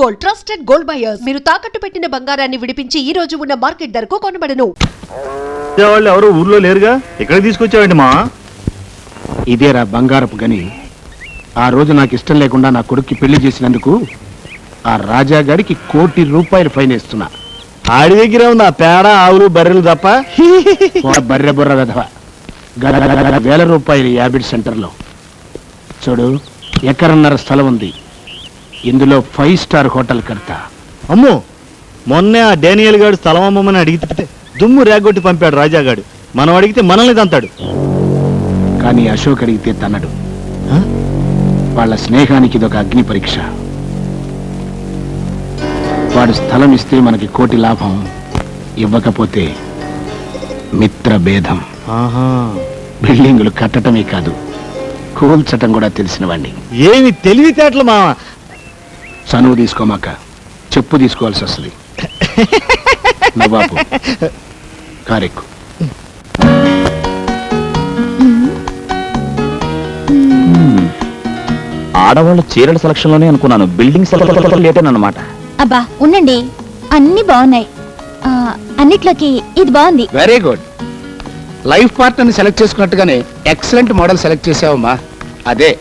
Gold, trusted gold buyers. మీరు తాకట్టు పెట్టిన బంగారాన్ని విడిపించి ఈ రోజు ఉన్న మార్కెట్ ధరకు కొనబడను. వాళ్ళు ఎవరు ఊర్లో లేరుగా, ఇక్కడ తీసుకొచ్చావండి మా? ఇదేరా బంగారపు గని. ఆ రోజు నాకు ఇష్టం లేకుండా నా కొడుక్కి పెళ్లి చేసినందుకు ఆ రాజా గారికి ₹1 కోటి ఫైన్ వేస్తున్నా. ఆడి దగ్గర ఉంది ఆ పేడ, ఆవులు, బర్రెలు తప్ప. బర్రె బుర్ర వెధవ. ₹1,000 యాబిడ్ సెంటర్లో చూడు, ఎకరన్నర స్థలం ఉంది. ఇందులో 5 స్టార్ హోటల్ కడతా. అమ్మో, మొన్నే ఆ డానియల్ గాడు స్థలం అమ్మమని అడిగితే దుమ్ము రేగొట్టి పంపాడు రాజాగాడు. మనం అడిగితే మనల్ని తంతాడు. కానీ అశోక్ అడిగితే తన్నడు. వాళ్ళ స్నేహానికి ఇదొక అగ్ని పరీక్ష. వాడు స్థలం ఇస్తే మనకి ₹1 కోటి లాభం, ఇవ్వకపోతే మిత్ర భేదం. బిల్డింగులు కట్టడమే కాదు, కూల్చటం కూడా తెలిసిన వాడిని. ఏమి తెలివితేటలు మామ. చనువు తీసుకోమాక చెప్పు తీసుకోవాల్సి వస్తుంది. నవాబు కారెక్కు. ఆడవాళ్ళ చీరల సెలక్షన్ లోనే అనుకున్నాను, బిల్డింగ్ సెలక్షన్ లేటేనమాట. అబ్బా ఉండండి, అన్ని బాగున్నాయి. అన్నిట్లోకి ఇది బాగుంది. Very good. లైఫ్ పార్ట్నర్ని సెలెక్ట్ చేసుకున్నట్టుగానే ఎక్సలెంట్ మోడల్ సెలెక్ట్ చేసావమ్మా. అదే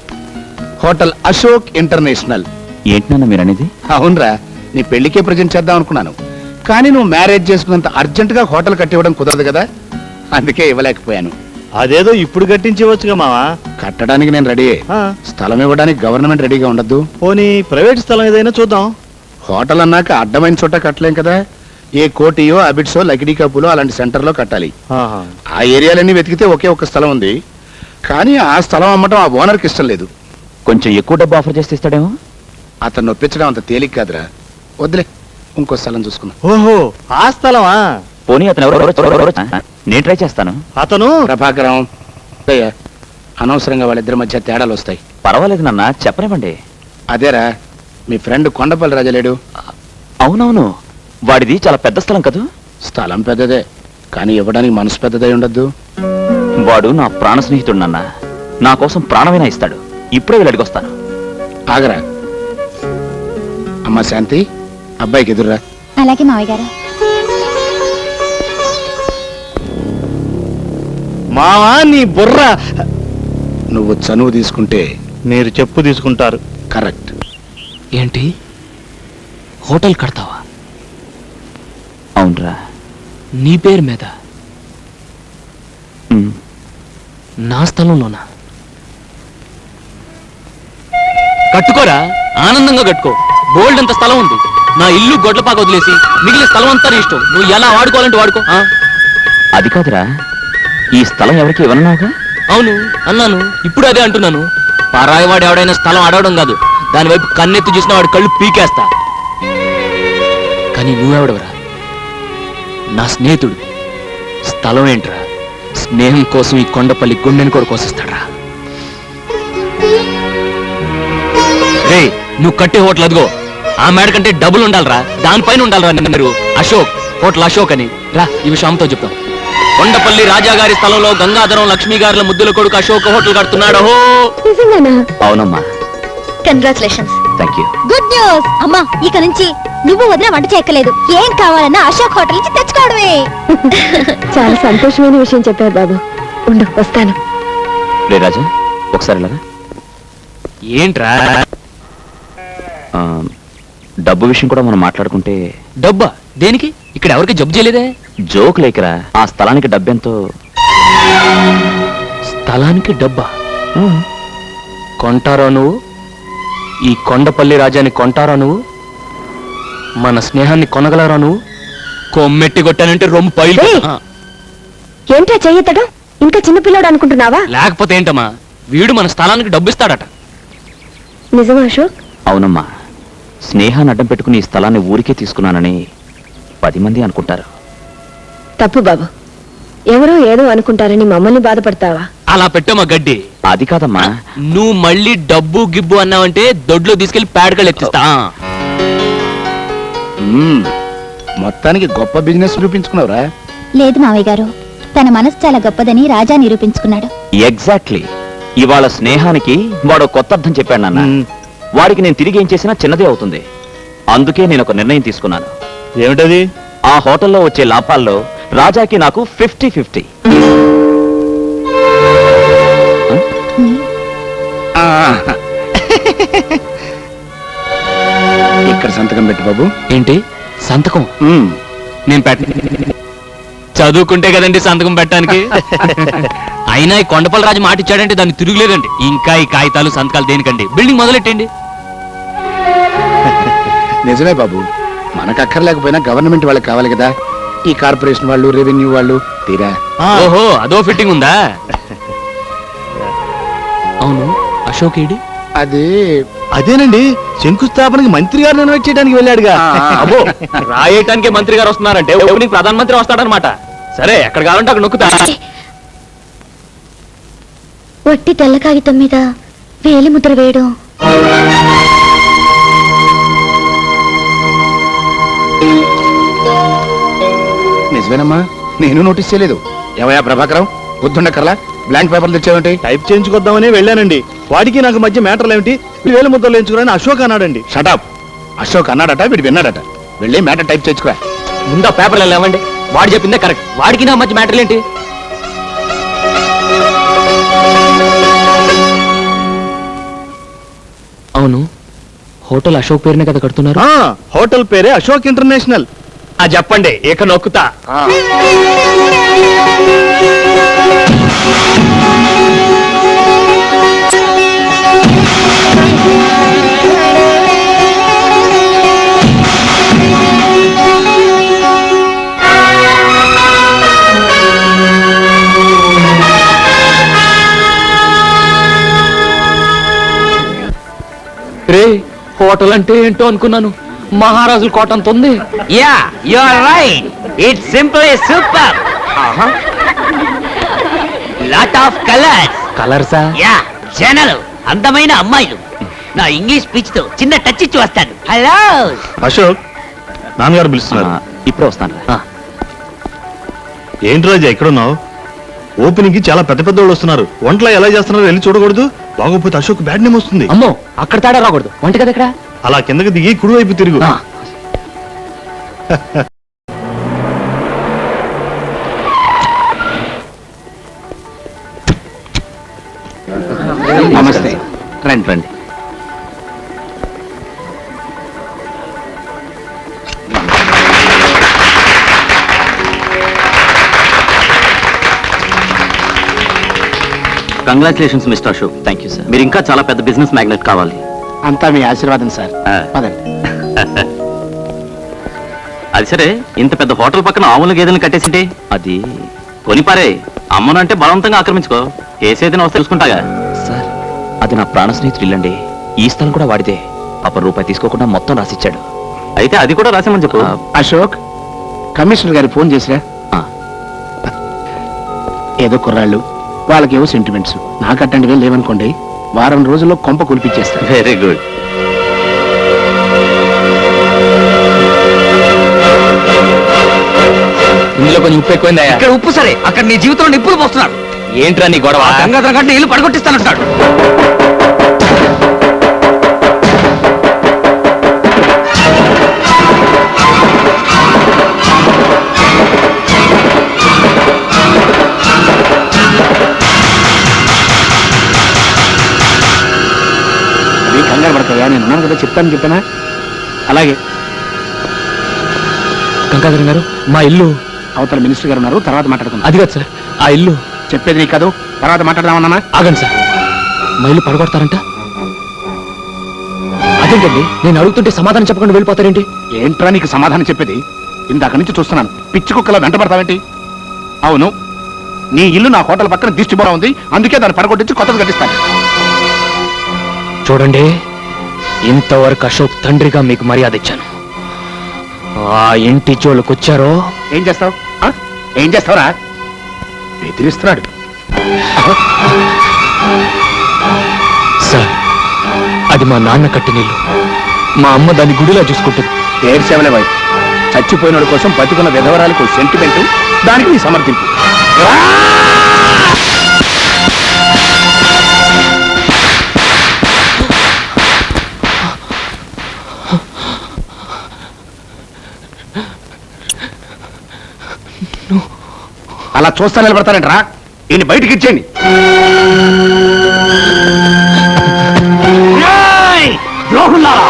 హోటల్ అశోక్ ఇంటర్నేషనల్. ఏంటన్నా మీరు అనేది? అవునరా, నీ పెళ్లికే ప్రజెంట్ చేద్దాం అనుకున్నాను. కానీ నువ్వు మ్యారేజ్ చేసుకున్నంత అర్జెంట్ గా హోటల్ కట్టివ్వడం కుదరదు కదా, అందుకే ఇవ్వలేకపోయాను. అదేదో ఇప్పుడు కట్టించవచ్చుగా మావా. కట్టడానికి నేను రెడీ. స్థలం ఇవ్వడానికి గవర్నమెంట్ రెడీగా ఉండద్దు. పోనీ ప్రైవేట్ స్థలం ఏదైనా చూద్దాం. హోటల్ అన్నాక అడ్డమైన చోట కట్టలేం కదా. ఏ కోటియో, అబిడ్సో, లకిడీ కప్పులో అలాంటి సెంటర్లో కట్టాలి. ఆ ఏరియాలన్నీ వెతికితే ఒకే ఒక స్థలం ఉంది. కానీ ఆ స్థలం అమ్మటం ఆ ఓనర్కి ఇష్టం లేదు. కొంచెం ఎక్కువ డబ్బు ఆఫర్ చేస్తే ఇస్తాడేమో. అతను ఒప్పించడం అంత తేలిక కాదురా. వద్దులే, ఇంకో స్థలం చూసుకున్నా. ఓహో, ఆ స్థలమా? పోనీ అతను ఎవరు? నేను ట్రై చేస్తాను. అతను ప్రభాకరం. అనవసరంగా వాళ్ళిద్దరి మధ్య తేడాలు వస్తాయి. పర్వాలేదు నాన్న, చెప్పనివ్వండి. అదేరా, మీ ఫ్రెండ్ కొండపల్లి రాజలేడు. అవునవును, వాడిది చాలా పెద్ద స్థలం కదా. స్థలం పెద్దదే, కానీ ఇవ్వడానికి మనసు పెద్దదై ఉండద్దు. వాడు నా ప్రాణ స్నేహితుడు నాన్న, నా కోసం ప్రాణమైనా ఇస్తాడు. ఇప్పుడే వీళ్ళు అడిగొస్తాను. ఆగరా. అమ్మా శాంతి, అబ్బాయికి ఎదురురా. అలాగే మావయ్య గారు. మావా నీ బుర్ర. నువ్వు చనువు తీసుకుంటే మీరు చెప్పు తీసుకుంటారు. కరెక్ట్. ఏంటి, హోటల్ కడతావా? అవునరా. నీ పేరు మీద? నా స్థలంలోనా? కట్టుకోరా, ఆనందంగా కట్టుకో. బోల్డ్ అంత స్థలం ఉంది. నా ఇల్లు గొడ్లపాక వదిలేసి మిగిలిన స్థలం అంతా నీ ఇష్టం. నువ్వు ఎలా వాడుకోవాలంటే వాడుకో. అది కాదురా, ఈ స్థలం ఎవరికి ఇవ్వనున్నావుగా? అవును అన్నాను, ఇప్పుడు అదే అంటున్నాను. పరాయివాడు ఎవడైనా స్థలం అడగడం కాదు, దాని వైపు కన్నెత్తి చూసిన వాడి కళ్ళు పీకేస్తా. కానీ నువ్వెవడవరా? నా స్నేహితుడు. స్థలం ఏంట్రా? స్నేహం కోసం ఈ కొండపల్లి గుండెని కూడా కోసిస్తాడ్రా. రే, నువ్వు కట్టే హోటల్ అదిగో ఆ మేడ కంటే డబుల్ ఉండాలరా, దానిపైన ఉండాలరా. మీరు అశోక్, హోటల్ అశోక్ అని రా, ఈ విషయం అమ్మతో చెప్తాం. కొండపల్లి రాజాగారి స్థలంలో గంగాధరం లక్ష్మీ గారుల ముద్దుల కొడుకు అశోక్ హోటల్ కడుతున్నాడు. అవునమ్మా. Congratulations. Thank you. Good news అమ్మా, ఇక నుంచి నువ్వు వదిన వంట చేయక్కలేదు. ఏం కావాలన్నా అశోక్ హోటల్ నుంచి తెచ్చుకోవడమే. చాలా సంతోషమైన విషయం చెప్పారు బాబు. ఉండు, వస్తాను. రే రాజా, ఒకసారి ఇలాగా. ఏంట్రా? డబ్బు విషయం కూడా మనం మాట్లాడుకుంటే. డబ్బా దేనికి? ఇక్కడ ఎవరికి జబ్బు చేయలేదే. జోక్ లేకరా, ఆ స్థలానికి డబ్బెంతో. స్థలానికి డబ్బా కొంటారా నువ్వు? ఈ కొండపల్లి రాజాని కొంటారా నువ్వు? మన స్నేహాన్ని కొనగలరా నువ్వు? కొమ్మెట్టి కొట్టానంటే రొమ్ము పైలు. ఏంటా చెయ్యతడం? ఇంకా చిన్నపిల్లాడు అనుకుంటున్నావా? లేకపోతే ఏంటమ్మా, వీడు మన స్థలానికి డబ్బు ఇస్తాడట. నిజమా అశోక్? అవునమ్మా, స్నేహాన్ని అడ్డం పెట్టుకుని ఈ స్థలాన్ని ఊరికే తీసుకున్నానని 10 మంది అనుకుంటారు. తప్పు బాబు, ఎవరో ఏదో అనుకుంటారని మమ్మల్ని బాధపడతావా? అలా పెట్టమ్మా గడ్డి. అది కాదమ్మా, నువ్వు మళ్ళీ డబ్బు గిబ్బు అన్నావంటే దొడ్లో తీసుకెళ్లి పేడకలు ఎత్తిస్తా. మొత్తానికి గొప్ప బిజినెస్ నిరూపించుకున్నావురా. లేదు మావయ్య గారు, తన మనసు చాలా గొప్పదని రాజా నిరూపించుకున్నాడు. ఎగ్జాక్ట్లీ. ఇవాళ స్నేహానికి వాడు కొత్త అర్థం చెప్పాడు నాన్న. వాడికి నేను తిరిగి ఏం చేసినా చిన్నదే అవుతుంది. అందుకే నేను ఒక నిర్ణయం తీసుకున్నాను. ఏమిటది? ఆ హోటల్లో వచ్చే లాభాల్లో రాజాకి నాకు 50-50. ఆ. ఇక్కడ సంతకం పెట్టు బాబు. ఏంటి సంతకం? ఉమ్. నేను పెట్ట చదువుకుంటే కదండి సంతకం పెట్టడానికి. అయినా ఈ కొండపల్లి రాజు మాట ఇచ్చాడంటే దాన్ని తిరుగులేదండి. ఇంకా ఈ కాగితాలు సంతకాలు దేనికండి? బిల్డింగ్ మొదలెట్టండి. నిజమే బాబు, మనకు అక్కర్లేకపోయినా గవర్నమెంట్ వాళ్ళకి కావాలి కదా. ఈ కార్పొరేషన్ వాళ్ళు, రెవెన్యూ వాళ్ళు తీరా. ఓహో, అదో ఫిట్టింగ్ ఉందా? అవును, అశోక్ ఏడి? అది అదేనండి, శంకుస్థాపనకి మంత్రి గారిని ఇన్వైట్ చేయడానికి వెళ్ళాడుగా. అబ్బో, రాయటానికి మంత్రి గారు వస్తున్నారంటే ఓపెనింగ్ ప్రధానమంత్రి వస్తాడనమాట. సరే, ఎక్కడ కావాలంటే అక్కడ నొక్కుతా. వట్టి తెల్ల కాగితం మీద వేలి ముద్ర వేయడం నిజమేనమ్మా, నేను నోటీస్ చేయలేదు. ఏవయా ప్రభాకరం, బుద్ధుండకర్లా బ్లాంక్ పేపర్లు తెచ్చావేంటి? టైప్ చేయించుకొద్దామని వెళ్ళానండి. వాడికి నాకు మధ్య మ్యాటర్లు ఏమిటి? 1000 ముద్దలు ఎంచుకుని అశోక్ అన్నాడండి. షటప్. అశోక్ అన్నాడట, వీడు విన్నాడట. వెళ్ళి మ్యాటర్ టైప్ చేయించుకురా. ముందు ఆ పేపర్లు లేవండి. వాడు చెప్పిందే కరెక్ట్. వాడికి నా మధ్య మ్యాటర్లు ఏంటి? అవును, హోటల్ అశోక్ పేరునే కదా కడుతున్నారు? హోటల్ పేరే అశోక్ ఇంటర్నేషనల్. అది చెప్పండి, ఇక నొక్కుతా. రే, హోటల్ అంటే ఏంటో అనుకున్నాను. మహారాజుల కోట అంత ఉంది. Yeah you are right, it's simple super. Lot of colours. కలర్సా? యా, జనలు, అందమైన అమ్మాయిలు. నా ఇంగ్లీష్ స్పీచ్ తో చిన్న టచ్ ఇచ్చి వస్తాను. హలో అశోక్, నాన్నగారు పిలుస్తున్నారు. ఇప్పుడే వస్తాను. ఏంటి రాజా ఎక్కడున్నావు? ఓపెనింగ్ కి చాలా పెద్ద పెద్ద వాళ్ళు వస్తున్నారు. వంటలు ఎలా చేస్తున్నారో వెళ్ళి చూడకూడదు. బాగోపోతే అశోక్ బ్యాడ్ నేమ్ వస్తుంది. అమ్మో, అక్కడ తేడా రాకూడదు. వంట కదా ఇక్కడ. అలా కిందకి దిగి కుడివైపు తిరుగు. నమస్తే. రండి రండి. Congratulations mister Ashok. Thank you sir. మీరు ఇంకా చాలా పెద్ద బిజినెస్ మ్యాగ్నెట్ కావాలి. అంతా మీ ఆశీర్వాదం సార్. పదండి. అది సరే, ఇంత పెద్ద హోటల్ పక్కన ఆవుల గేదెలను కట్టేసింటే అది కొనిపారే. అమ్మను అంటే బలవంతంగా ఆక్రమించుకో. కేసేదైనా వస్తే చూసుకుంటాగా. సార్, అది నా ప్రాణ స్నేహితుడు ఇల్లండి. ఈ స్థలం కూడా వాడితే. రూపాయి తీసుకోకుండా మొత్తం రాసిచ్చాడు. అయితే అది కూడా రాసామని చెప్పు. అశోక్, కమిషనర్ గారి ఫోన్ చేసిరా. ఏదో కుర్రాళ్ళు, వాళ్ళకేవో సెంటిమెంట్స్. నాకు అట్టంటివే లేవనుకోండి, వారం రోజుల్లో కొంప కులిపించేస్తారు. Very good. ఇందులో కొంచెం ఉప్పు ఎక్కువైందా? ఇక్కడ ఉప్పు సరే, అక్కడ నీ జీవితంలో నిప్పులు పోస్తున్నాడు. ఏంట్రా నీ గొడవ? గంగాధర గంట ఇల్లు పడగొట్టిస్తానంటున్నాడు. కంగారు పడతాయా, నేను ఉన్నాను కదా, చెప్పానా? అలాగే. గంగాధరం గారు, మా ఇల్లు అవతల మినిస్టర్ గారు ఉన్నారు, తర్వాత మాట్లాడుకుందాం. అది కాదు సార్, ఆ ఇల్లు. చెప్పేది నీకు కాదు, తర్వాత మాట్లాడదామన్నా. ఆగండి సార్, మా ఇల్లు పడగొడతారంట. అదేంటండి, నేను అడుగుతుంటే సమాధానం చెప్పకుండా వెళ్ళిపోతారేంటి? ఏంట్రా నీకు సమాధానం చెప్పేది? ఇందాక నుంచి చూస్తున్నాను, పిచ్చి కుక్కలా వెంట పడతావేంటి? అవును, నీ ఇల్లు నా హోటల్ పక్కన దిష్టిబోరా ఉంది, అందుకే దాన్ని పడగొట్టించి కొత్తది కట్టిస్తాను. చూడండి, ఇంతవరకు అశోక్ తండ్రిగా మీకు మర్యాద ఇచ్చాను. ఆ ఇంటి జోలికొచ్చారో ఏం చేస్తావు? ఏం చేస్తావురా? బెదిరిస్తున్నాడు. సార్, అది మా నాన్న కట్టిన ఇల్లు. మా అమ్మ దాన్ని గుడిలా చూసుకుంటుంది. ఏడ్సేవలే బాయ్, చచ్చిపోయినోడి కోసం బతుకున్న విధవరాలకు సెంటిమెంట్, దానికి నీ సమర్థింపు. అలా చూస్తా నిలబడతారంటరా ఈయన బయటికి ఇచ్చేయండి. ద్రోహుల్లారా,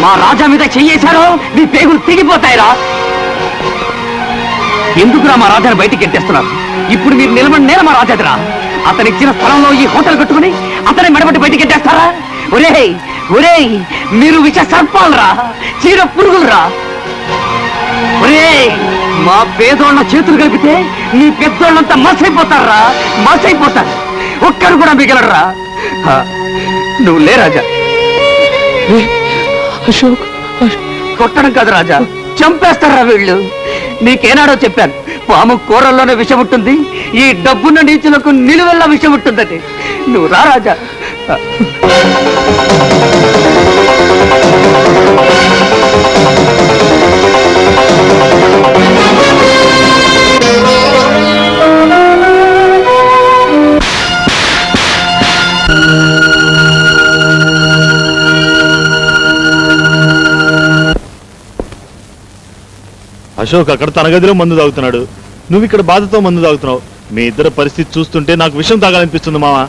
మా రాజా మీద చెయ్యేశారో మీ పేగులు తెగిపోతాయిరా. ఎందుకురా మా రాజాను బయటికి ఎట్టేస్తున్నారు? ఇప్పుడు మీరు నిలబడి నేల మా రాజాదిరా. అతను ఇచ్చిన స్థలంలో ఈ హోటల్ కట్టుకుని అతని మెడబట్టి బయటికి ఎట్టేస్తారా? ఒరేయ్ ఒరేయ్, మీరు విష సర్పాలరా, చీర పురుగులరా. ఒరేయ్, మా పేదోళ్ళ చేతులు కలిపితే మీ పెద్దోళ్ళంతా మసైపోతారా, మసైపోతారు. ఒక్కరు కూడా మిగలరా. నువ్వు లే రాజా. అశోక్ కొట్టడం కాదు రాజా, చంపేస్తారా వీళ్ళు. నీకేనాడో చెప్పాను, పాము కూరల్లోనే విషం ఉంటుంది, ఈ డబ్బున్న నీచులకు నిలువెల్లా విషం ఉంటుందని. నువ్వు రా రాజా. అశోక్ అక్కడ తన గదిలో మందు తాగుతున్నాడు, నువ్వు ఇక్కడ బాధతో మందు తాగుతున్నావు. మీ ఇద్దరు పరిస్థితి చూస్తుంటే నాకు విషయం తాగాలనిపిస్తుంది మావా.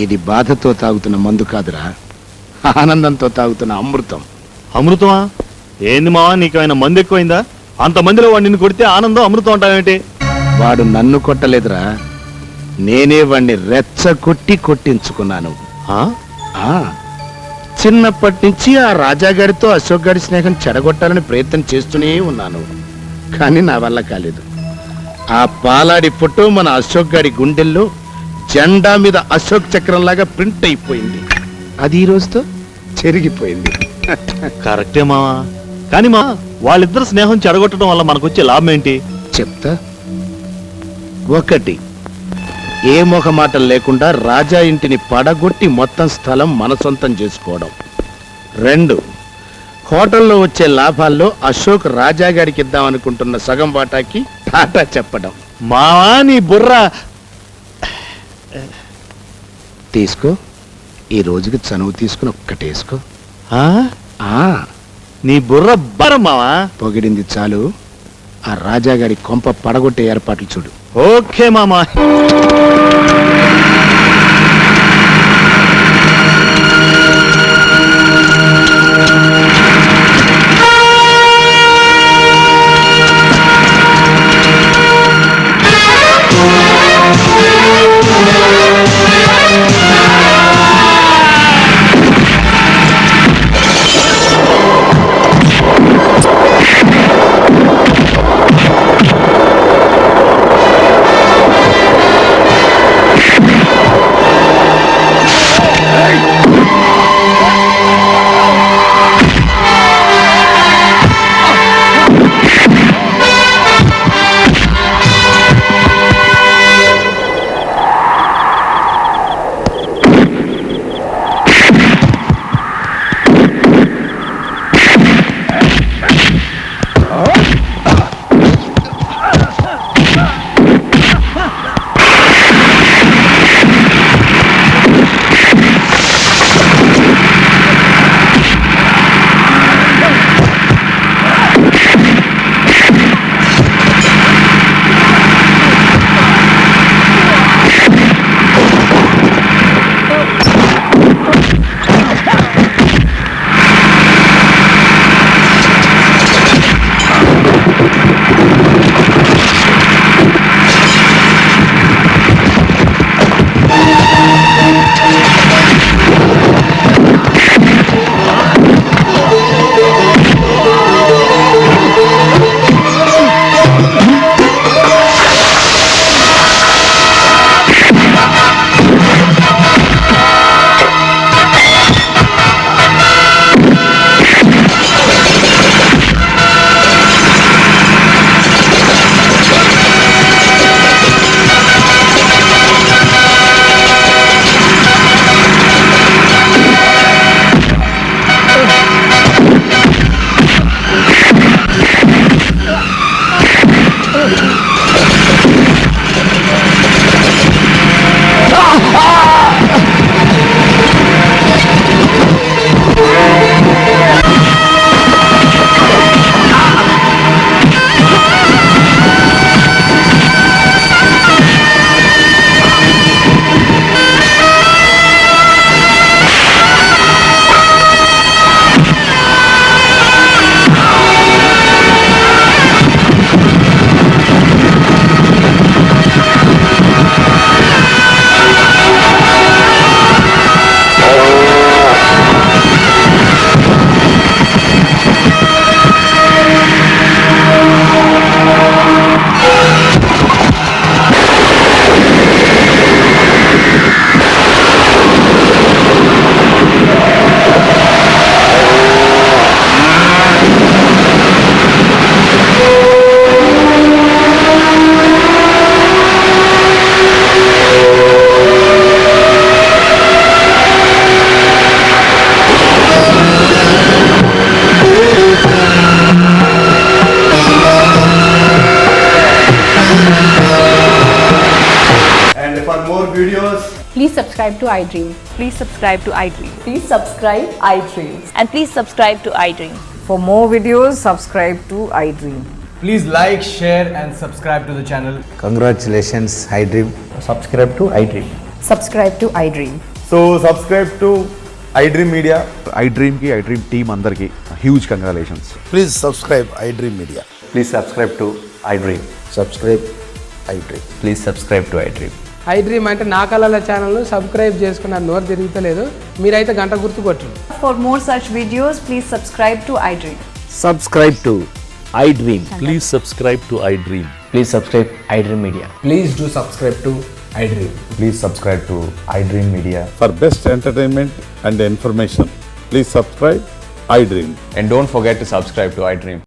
ఇది బాధతో తాగుతున్న మందు కాదురా, ఆనందంతో తాగుతున్న అమృతం. అమృతమా? ఏంది మావా, నీకేమైనా మందు ఎక్కువైందా? అంతమందిలో వాడిని నిన్ను కొడితే ఆనందం అమృతం అంటావేంటి? వాడు నన్ను కొట్టలేదురా, నేనే వాణ్ణి రెచ్చగొట్టి కొట్టించుకున్నాను. ఆ? ఆ, చిన్నప్పటి నుంచి ఆ రాజాగారితో అశోక్ గారి స్నేహం చెడగొట్టాలని ప్రయత్నం చేస్తూనే ఉన్నాను, కానీ నా వల్ల కాలేదు. ఆ పాలాడి ఫోటో మన అశోక్ గారి గుండెల్లో జెండా మీద అశోక్ చక్రంలాగా ప్రింట్ అయిపోయింది. అది ఈ రోజుతో చెరిగిపోయింది. కరెక్టే మావా, కానీ మా వాళ్ళిద్దరు స్నేహం చెడగొట్టడం వల్ల మనకొచ్చే లాభం ఏంటి? చెప్తా. ఒకటి, ఏ మొహమాటం లేకుండా రాజా ఇంటిని పడగొట్టి మొత్తం స్థలం మన సొంతం చేసుకోవడం. 2, హోటల్లో వచ్చే లాభాల్లో అశోక్ రాజా గారికి ఇద్దామనుకుంటున్న సగం వాటాకి టాటా చెప్పడం. మావా నీ బుర్ర. తీసుకో, ఈ రోజుకి చనువు తీసుకుని ఒక్కటేసుకో. ఆ? ఆ, నీ బుర్ర బరం మావా. పొగిడింది చాలు, ఆ రాజా గారి కొంప పడగొట్టే ఏర్పాట్లు చూడు. ఓకే మామా. subscribe to iDream. Please subscribe to iDream. Please subscribe iDream. And please subscribe to iDream. For more videos, subscribe to iDream. Please like, share and subscribe to the channel. Congratulations, iDream. Subscribe to iDream. Subscribe to iDream. So subscribe to iDream Media. iDream ki iDream team అందరికి huge congratulations. Please subscribe iDream Media. Please subscribe to iDream. Subscribe iDream. Please subscribe to iDream. iDream అంటే నా కళల channel subscribe చేసుకున్న నోరు తిరుగుతలేదు. మీరైతే గంట గుర్తు కొట్టండి. For more such videos, please subscribe to iDream. Subscribe to iDream. Please subscribe to iDream. Please subscribe iDream Media. Please do subscribe to iDream. Please subscribe to iDream Media. For best entertainment and information please subscribe iDream. And don't forget to subscribe to iDream.